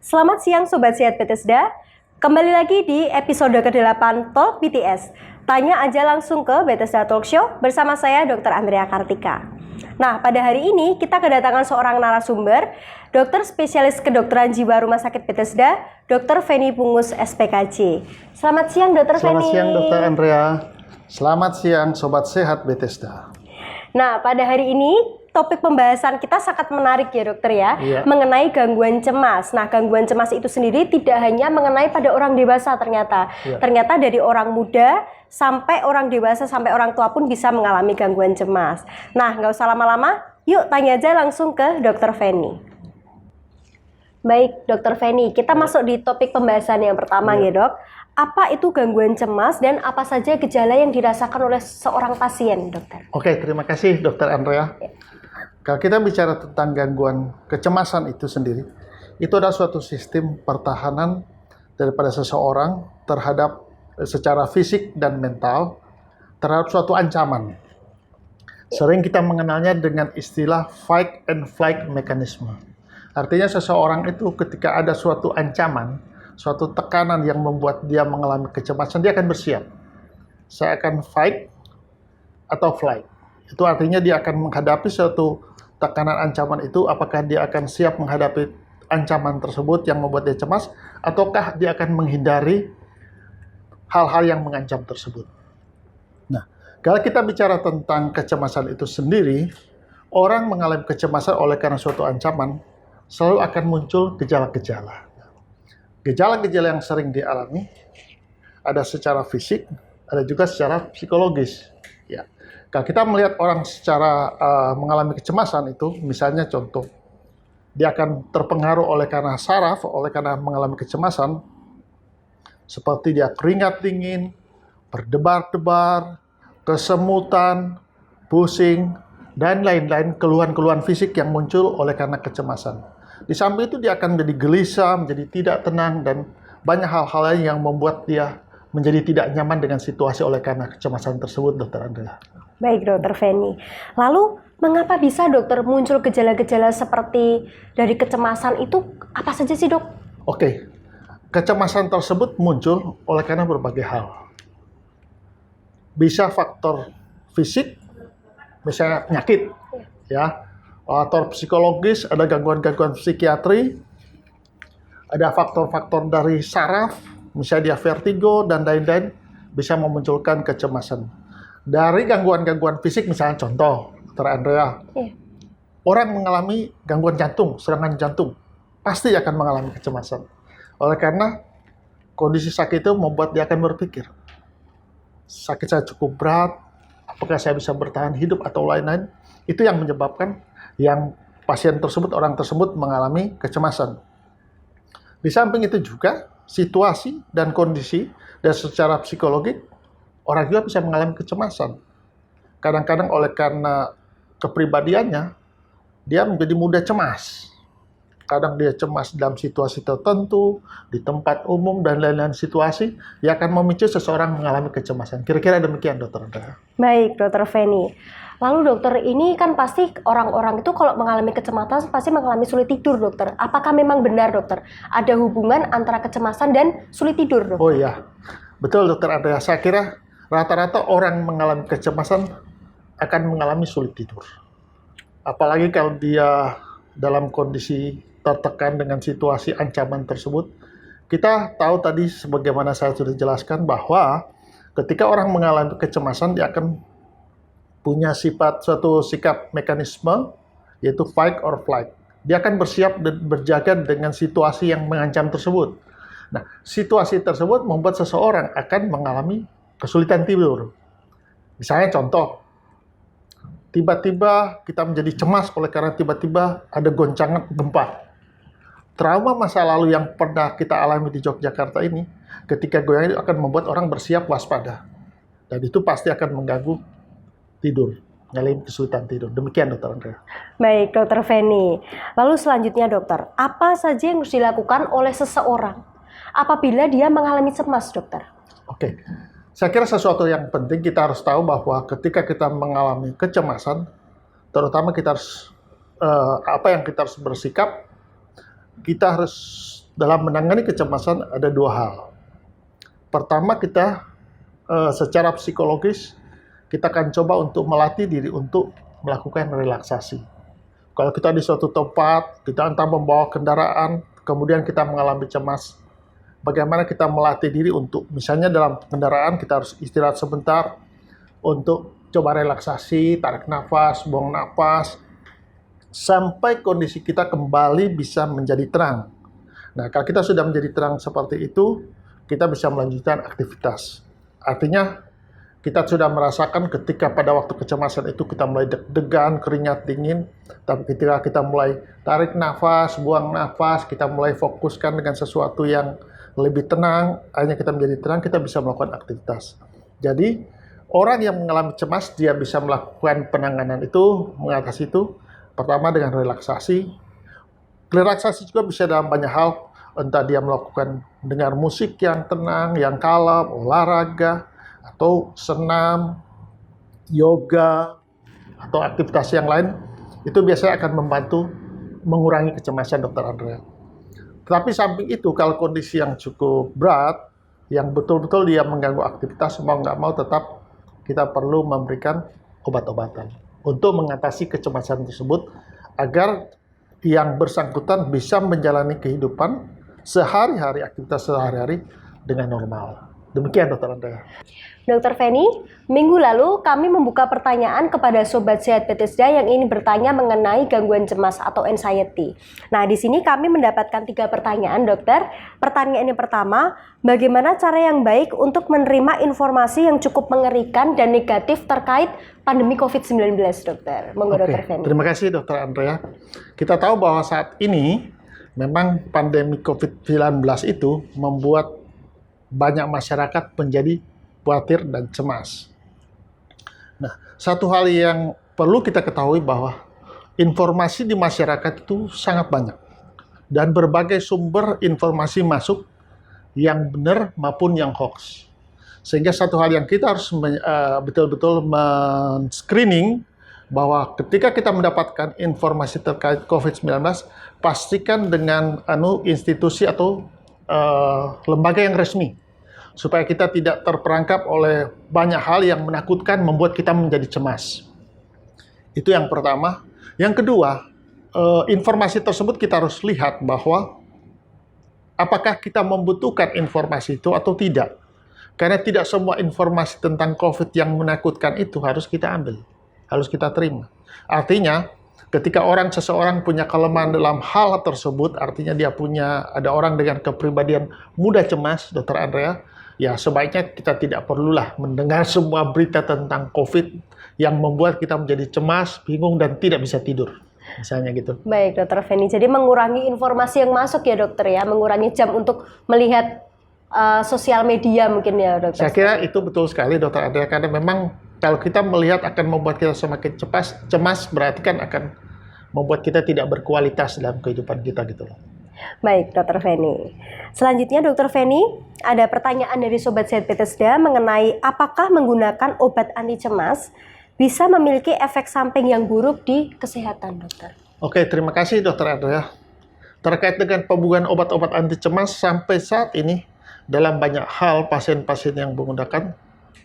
Selamat siang Sobat Sehat Bethesda. Kembali lagi di episode ke-8 Talk BTS. Tanya aja langsung ke Bethesda Talk Show bersama saya Dr. Andrea Kartika. Nah, pada hari ini kita kedatangan seorang narasumber, dokter spesialis kedokteran jiwa Rumah Sakit Bethesda, Dr. Feni Pungus SPKJ. Selamat siang Dr. Feni. Selamat siang Dr. Andrea. Selamat siang Sobat Sehat Bethesda. Nah, pada hari ini topik pembahasan kita sangat menarik ya dokter ya, mengenai gangguan cemas. Nah, gangguan cemas itu sendiri tidak hanya mengenai pada orang dewasa ternyata. Ternyata dari orang muda sampai orang dewasa sampai orang tua pun bisa mengalami gangguan cemas. Nah, nggak usah lama-lama, yuk tanya aja langsung ke dokter Feni. Baik, dokter Feni, kita masuk di topik pembahasan yang pertama ya dok. Apa itu gangguan cemas dan apa saja gejala yang dirasakan oleh seorang pasien, dokter? Oke, terima kasih Dokter Andrea. Kalau kita bicara tentang gangguan kecemasan itu sendiri, itu adalah suatu sistem pertahanan daripada seseorang terhadap secara fisik dan mental terhadap suatu ancaman. Sering kita mengenalnya dengan istilah fight and flight mechanism. Artinya seseorang itu ketika ada suatu ancaman, suatu tekanan yang membuat dia mengalami kecemasan, dia akan bersiap. Saya akan fight atau flight. Itu artinya dia akan menghadapi suatu tekanan ancaman itu, apakah dia akan siap menghadapi ancaman tersebut yang membuat dia cemas, ataukah dia akan menghindari hal-hal yang mengancam tersebut. Nah, kalau kita bicara tentang kecemasan itu sendiri, orang mengalami kecemasan oleh karena suatu ancaman, selalu akan muncul gejala-gejala. Gejala-gejala yang sering dialami ada secara fisik, ada juga secara psikologis. Ya, kalau kita melihat orang secara mengalami kecemasan itu, misalnya contoh, dia akan terpengaruh oleh karena saraf, oleh karena mengalami kecemasan, seperti dia keringat dingin, berdebar-debar, kesemutan, pusing, dan lain-lain keluhan-keluhan fisik yang muncul oleh karena kecemasan. Di samping itu dia akan menjadi gelisah, menjadi tidak tenang, dan banyak hal-hal lain yang membuat dia menjadi tidak nyaman dengan situasi oleh karena kecemasan tersebut, Dokter Andrea. Baik, Dokter Feni. Lalu, mengapa bisa dokter muncul gejala-gejala seperti dari kecemasan itu apa saja sih dok? Oke, kecemasan tersebut muncul oleh karena berbagai hal. Bisa faktor fisik, misalnya penyakit, ya. Faktor psikologis, ada gangguan-gangguan psikiatri, ada faktor-faktor dari saraf, misalnya dia vertigo dan lain-lain, bisa memunculkan kecemasan. Dari gangguan-gangguan fisik, misalnya contoh, Dr. Andrea, orang mengalami gangguan jantung, serangan jantung, pasti akan mengalami kecemasan. Oleh karena kondisi sakit itu membuat dia akan berpikir, sakit saya cukup berat, apakah saya bisa bertahan hidup atau lain-lain, itu yang menyebabkan yang pasien tersebut, orang tersebut mengalami kecemasan. Di samping itu juga situasi dan kondisi dan secara psikologis orang juga bisa mengalami kecemasan. Kadang-kadang oleh karena kepribadiannya dia menjadi mudah cemas. Kadang dia cemas dalam situasi tertentu, di tempat umum dan lain-lain situasi, yang akan memicu seseorang mengalami kecemasan. Kira-kira demikian, Dokter Andrea. Baik, Dokter Feni. Lalu dokter, ini kan pasti orang-orang itu kalau mengalami kecemasan pasti mengalami sulit tidur, dokter. Apakah memang benar, dokter? Ada hubungan antara kecemasan dan sulit tidur, dokter? Oh iya, betul, Dokter Andrea. Saya kira rata-rata orang mengalami kecemasan akan mengalami sulit tidur. Apalagi kalau dia dalam kondisi tertekan dengan situasi ancaman tersebut. Kita tahu tadi sebagaimana saya sudah jelaskan bahwa ketika orang mengalami kecemasan, dia akan punya suatu sikap mekanisme, yaitu fight or flight. Dia akan bersiap dan berjaga dengan situasi yang mengancam tersebut. Nah, situasi tersebut membuat seseorang akan mengalami kesulitan tidur. Misalnya contoh, tiba-tiba kita menjadi cemas oleh karena tiba-tiba ada goncangan gempa. Trauma masa lalu yang pernah kita alami di Yogyakarta ini, ketika goyang itu akan membuat orang bersiap waspada. Dan itu pasti akan mengganggu tidur, mengalami kesulitan tidur. Demikian, Dokter Andrea. Baik, Dokter Feni. Lalu selanjutnya, dokter, apa saja yang harus dilakukan oleh seseorang apabila dia mengalami cemas, dokter? Oke, saya kira sesuatu yang penting kita harus tahu bahwa ketika kita mengalami kecemasan, terutama kita harus apa yang kita harus bersikap, kita harus dalam menangani kecemasan ada dua hal. Pertama, kita secara psikologis kita akan coba untuk melatih diri untuk melakukan relaksasi. Kalau kita di suatu tempat, kita entah membawa kendaraan, kemudian kita mengalami cemas, bagaimana kita melatih diri untuk, misalnya dalam kendaraan kita harus istirahat sebentar untuk coba relaksasi, tarik nafas, buang nafas, sampai kondisi kita kembali bisa menjadi tenang. Nah, kalau kita sudah menjadi tenang seperti itu, kita bisa melanjutkan aktivitas. Artinya, kita sudah merasakan ketika pada waktu kecemasan itu kita mulai deg-degan, keringat dingin, tapi ketika kita mulai tarik nafas, buang nafas, kita mulai fokuskan dengan sesuatu yang lebih tenang, akhirnya kita menjadi tenang, kita bisa melakukan aktivitas. Jadi, orang yang mengalami cemas, dia bisa melakukan penanganan itu, mengatasi itu, pertama dengan relaksasi. Relaksasi juga bisa dalam banyak hal, entah dia melakukan dengar musik yang tenang, yang kalem, olahraga, atau senam, yoga, atau aktivitas yang lain, itu biasanya akan membantu mengurangi kecemasan, Dr. Andrea. Tetapi samping itu, kalau kondisi yang cukup berat, yang betul-betul dia mengganggu aktivitas, mau nggak mau tetap kita perlu memberikan obat-obatan untuk mengatasi kecemasan tersebut, agar yang bersangkutan bisa menjalani kehidupan sehari-hari, aktivitas sehari-hari dengan normal. Demikian, Dr. Andrea. Dr. Feni, minggu lalu kami membuka pertanyaan kepada Sobat Sehat Bethesda yang ingin bertanya mengenai gangguan cemas atau anxiety. Nah, di sini kami mendapatkan 3 pertanyaan, dokter. Pertanyaan yang pertama, bagaimana cara yang baik untuk menerima informasi yang cukup mengerikan dan negatif terkait pandemi COVID-19, dokter? Monggo, Dr. Feni. Terima kasih, Dr. Andrea. Kita tahu bahwa saat ini memang pandemi COVID-19 itu membuat banyak masyarakat menjadi khawatir dan cemas. Nah, satu hal yang perlu kita ketahui bahwa informasi di masyarakat itu sangat banyak. Dan berbagai sumber informasi masuk yang benar maupun yang hoax. Sehingga satu hal yang kita harus betul-betul men-screening bahwa ketika kita mendapatkan informasi terkait COVID-19, pastikan dengan institusi atau lembaga yang resmi, supaya kita tidak terperangkap oleh banyak hal yang menakutkan membuat kita menjadi cemas. Itu yang pertama. Yang kedua, informasi tersebut kita harus lihat bahwa apakah kita membutuhkan informasi itu atau tidak. Karena tidak semua informasi tentang COVID yang menakutkan itu harus kita ambil, harus kita terima. Artinya, ketika seseorang punya kelemahan dalam hal tersebut, artinya dia ada orang dengan kepribadian mudah cemas, Dr. Andrea, ya sebaiknya kita tidak perlulah mendengar semua berita tentang COVID yang membuat kita menjadi cemas, bingung, dan tidak bisa tidur. Misalnya gitu. Baik, Dr. Feni. Jadi mengurangi informasi yang masuk ya, dokter ya, mengurangi jam untuk melihat sosial media mungkin ya, dokter. Saya kira itu betul sekali, Dr. Andrea, karena memang kalau kita melihat akan membuat kita semakin cemas, berarti kan akan membuat kita tidak berkualitas dalam kehidupan kita gitu loh. Baik, Dr. Feni. Selanjutnya, Dr. Feni, ada pertanyaan dari Sobat Sehat Bethesda mengenai apakah menggunakan obat anti cemas bisa memiliki efek samping yang buruk di kesehatan, dokter? Oke, terima kasih, Dr. Andrea. Terkait dengan pemberian obat-obat anti cemas, sampai saat ini dalam banyak hal pasien-pasien yang menggunakan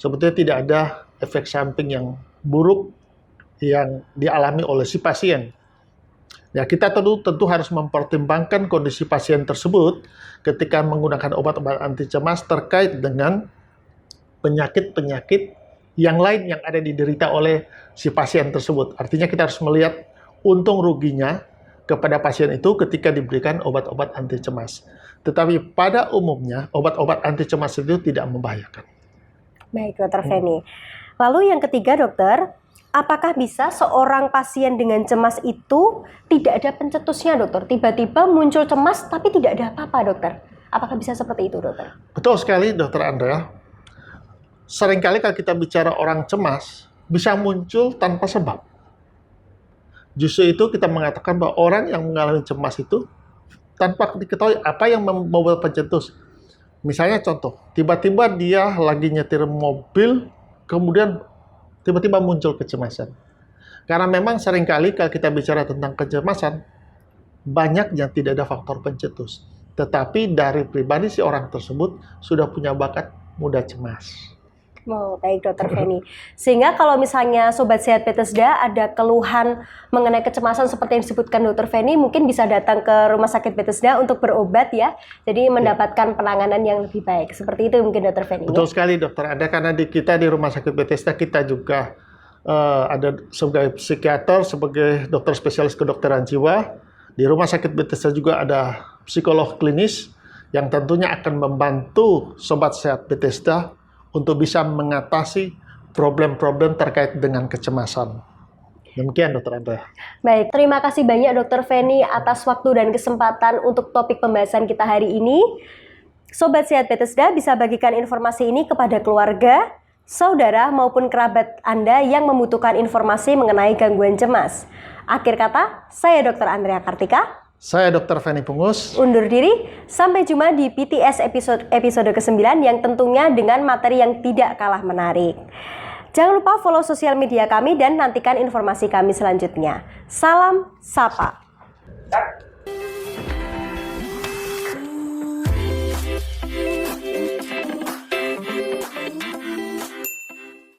sebetulnya tidak ada efek samping yang buruk yang dialami oleh si pasien. Ya, kita tentu harus mempertimbangkan kondisi pasien tersebut ketika menggunakan obat-obat anti cemas terkait dengan penyakit-penyakit yang lain yang ada diderita oleh si pasien tersebut. Artinya kita harus melihat untung ruginya kepada pasien itu ketika diberikan obat-obat anti cemas. Tetapi pada umumnya obat-obat anti cemas itu tidak membahayakan. Baik, Dr. Feni. Lalu yang ketiga, dokter, apakah bisa seorang pasien dengan cemas itu tidak ada pencetusnya, dokter? Tiba-tiba muncul cemas tapi tidak ada apa-apa, dokter. Apakah bisa seperti itu, dokter? Betul sekali, Dr. Andrea. Seringkali kalau kita bicara orang cemas, bisa muncul tanpa sebab. Justru itu kita mengatakan bahwa orang yang mengalami cemas itu tanpa diketahui apa yang membuat pencetus. Misalnya contoh, tiba-tiba dia lagi nyetir mobil, kemudian tiba-tiba muncul kecemasan. Karena memang seringkali kalau kita bicara tentang kecemasan, banyak yang tidak ada faktor pencetus. tetapi dari pribadi si orang tersebut sudah punya bakat mudah cemas. Oh, baik Dokter Feni. Sehingga kalau misalnya Sobat Sehat Bethesda ada keluhan mengenai kecemasan seperti yang disebutkan Dokter Feni, mungkin bisa datang ke Rumah Sakit Bethesda untuk berobat ya. Jadi mendapatkan penanganan yang lebih baik. Seperti itu mungkin Dokter Feni. Betul sekali Dokter Anda, karena kita di Rumah Sakit Bethesda kita juga ada sebagai psikiater, sebagai dokter spesialis kedokteran jiwa. Di Rumah Sakit Bethesda juga ada psikolog klinis yang tentunya akan membantu Sobat Sehat Bethesda untuk bisa mengatasi problem-problem terkait dengan kecemasan. Demikian Dokter Andrea. Baik, terima kasih banyak Dokter Feni atas waktu dan kesempatan untuk topik pembahasan kita hari ini. Sobat Sehat Bethesda bisa bagikan informasi ini kepada keluarga, saudara maupun kerabat Anda yang membutuhkan informasi mengenai gangguan cemas. Akhir kata, saya Dr. Andrea Kartika. Saya Dr. Feni Pungus. Undur diri, sampai jumpa di PTS episode ke-9 yang tentunya dengan materi yang tidak kalah menarik. Jangan lupa follow sosial media kami dan nantikan informasi kami selanjutnya. Salam Sapa.